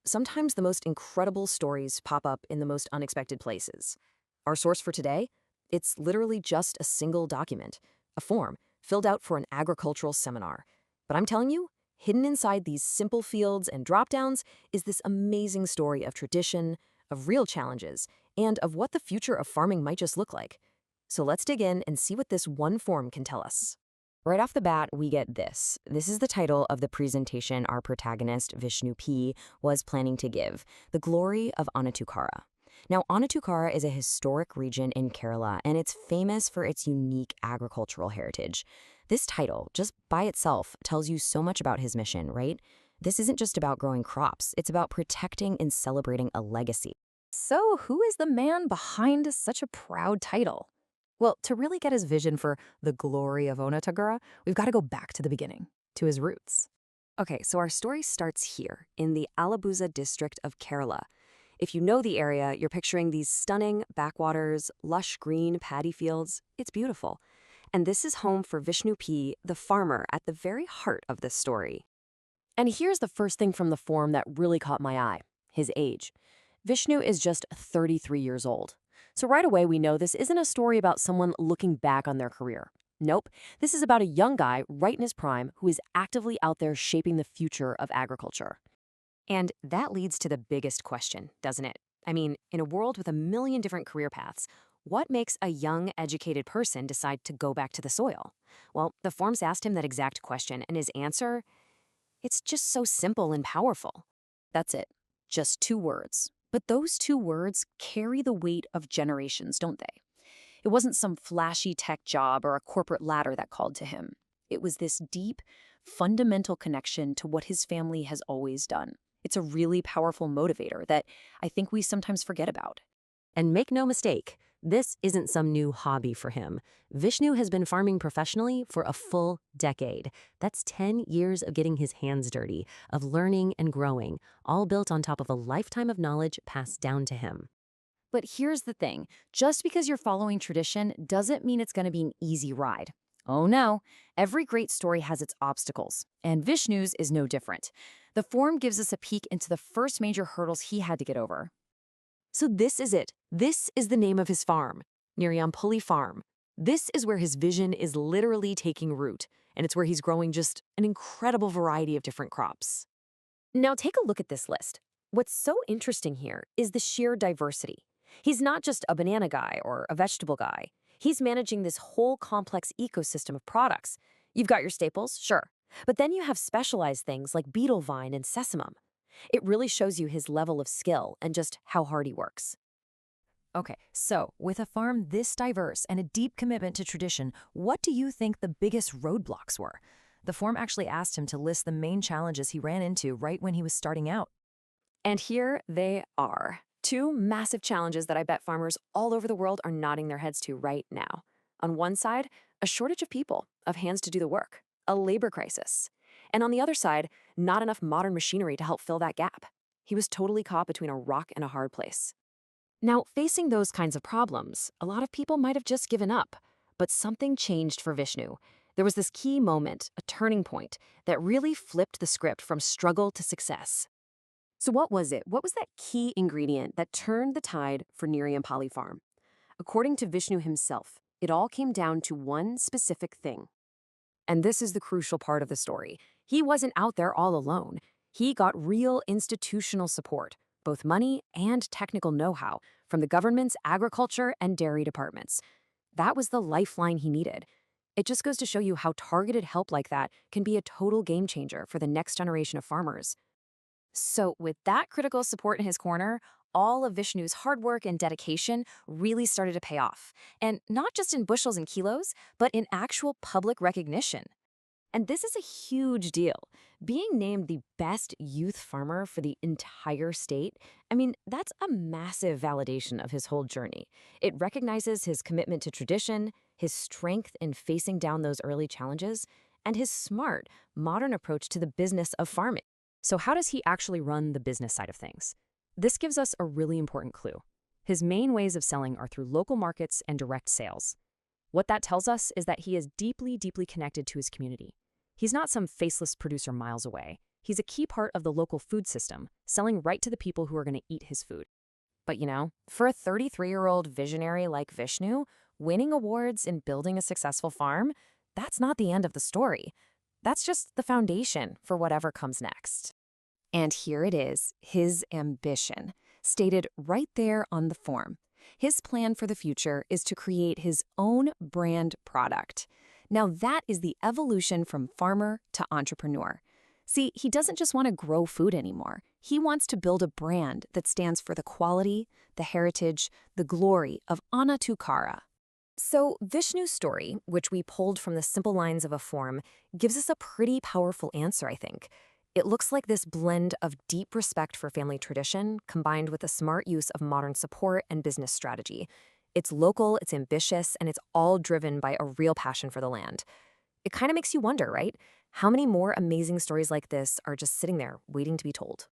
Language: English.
Sometimes the most incredible stories pop up in the most unexpected places. Our source for today? It's literally just a single document, a form filled out for an agricultural seminar. But I'm telling you, hidden inside these simple fields and drop-downs is this amazing story of tradition, of real challenges, and of what the future of farming might just look like. So let's dig in and see what this one form can tell us. Right off the bat, we get this. This is the title of the presentation our protagonist, Vishnu P, was planning to give, The Glory of Anatukara. Now, Anatukara is a historic region in Kerala, and it's famous for its unique agricultural heritage. This title, just by itself, tells you so much about his mission, right? This isn't just about growing crops, it's about protecting and celebrating a legacy. So, who is the man behind such a proud title? Well, to really get his vision for the glory of Onatagara, we've got to go back to the beginning, to his roots. Okay, so our story starts here, in the Alappuzha district of Kerala. If you know the area, you're picturing these stunning backwaters, lush green paddy fields. It's beautiful. And this is home for Vishnu P, the farmer at the very heart of this story. And here's the first thing from the form that really caught my eye, his age. Vishnu is just 33 years old. So right away, we know this isn't a story about someone looking back on their career. Nope, this is about a young guy right in his prime who is actively out there shaping the future of agriculture. And that leads to the biggest question, doesn't it? I mean, in a world with a million different career paths, what makes a young, educated person decide to go back to the soil? Well, the forms asked him that exact question, and his answer, it's just so simple and powerful. That's it, just two words. But those two words carry the weight of generations, don't they? It wasn't some flashy tech job or a corporate ladder that called to him. It was this deep, fundamental connection to what his family has always done. It's a really powerful motivator that I think we sometimes forget about. And make no mistake, this isn't some new hobby for him. Vishnu has been farming professionally for a full decade. That's 10 years of getting his hands dirty, of learning and growing, all built on top of a lifetime of knowledge passed down to him. But here's the thing, just because you're following tradition doesn't mean it's going to be an easy ride. Oh no, every great story has its obstacles, and Vishnu's is no different. The form gives us a peek into the first major hurdles he had to get over. So this is it. This is the name of his farm, Neriyampallil Farm. This is where his vision is literally taking root, and it's where he's growing just an incredible variety of different crops. Now take a look at this list. What's so interesting here is the sheer diversity. He's not just a banana guy or a vegetable guy. He's managing this whole complex ecosystem of products. You've got your staples, sure, but then you have specialized things like betel vine and sesame. It really shows you his level of skill and just how hard he works. Okay, so with a farm this diverse and a deep commitment to tradition, what do you think the biggest roadblocks were? The form actually asked him to list the main challenges he ran into right when he was starting out. And here they are. Two massive challenges that I bet farmers all over the world are nodding their heads to right now. On one side, a shortage of people, of hands to do the work, a labor crisis. And on the other side, not enough modern machinery to help fill that gap. He was totally caught between a rock and a hard place. Now, facing those kinds of problems, a lot of people might have just given up. But something changed for Vishnu. There was this key moment, a turning point, that really flipped the script from struggle to success. So what was it? What was that key ingredient that turned the tide for Neriyampallil Farm? According to Vishnu himself, it all came down to one specific thing. And this is the crucial part of the story. He wasn't out there all alone. He got real institutional support, both money and technical know-how, from the government's agriculture and dairy departments. That was the lifeline he needed. It just goes to show you how targeted help like that can be a total game changer for the next generation of farmers. So with that critical support in his corner, all of Vishnu's hard work and dedication really started to pay off. And not just in bushels and kilos, but in actual public recognition. And this is a huge deal. Being named the best youth farmer for the entire state, that's a massive validation of his whole journey. It recognizes his commitment to tradition, his strength in facing down those early challenges, and his smart, modern approach to the business of farming. So how does he actually run the business side of things? This gives us a really important clue. His main ways of selling are through local markets and direct sales. What that tells us is that he is deeply, deeply connected to his community. He's not some faceless producer miles away. He's a key part of the local food system, selling right to the people who are going to eat his food. But for a 33-year-old visionary like Vishnu, winning awards and building a successful farm, that's not the end of the story. That's just the foundation for whatever comes next. And here it is, his ambition, stated right there on the form. His plan for the future is to create his own brand product. Now that is the evolution from farmer to entrepreneur. See, he doesn't just want to grow food anymore. He wants to build a brand that stands for the quality, the heritage, the glory of Anatukara. So Vishnu's story, which we pulled from the simple lines of a form, gives us a pretty powerful answer, I think. It looks like this blend of deep respect for family tradition combined with a smart use of modern support and business strategy. It's local, it's ambitious, and it's all driven by a real passion for the land. It kind of makes you wonder, right? How many more amazing stories like this are just sitting there waiting to be told?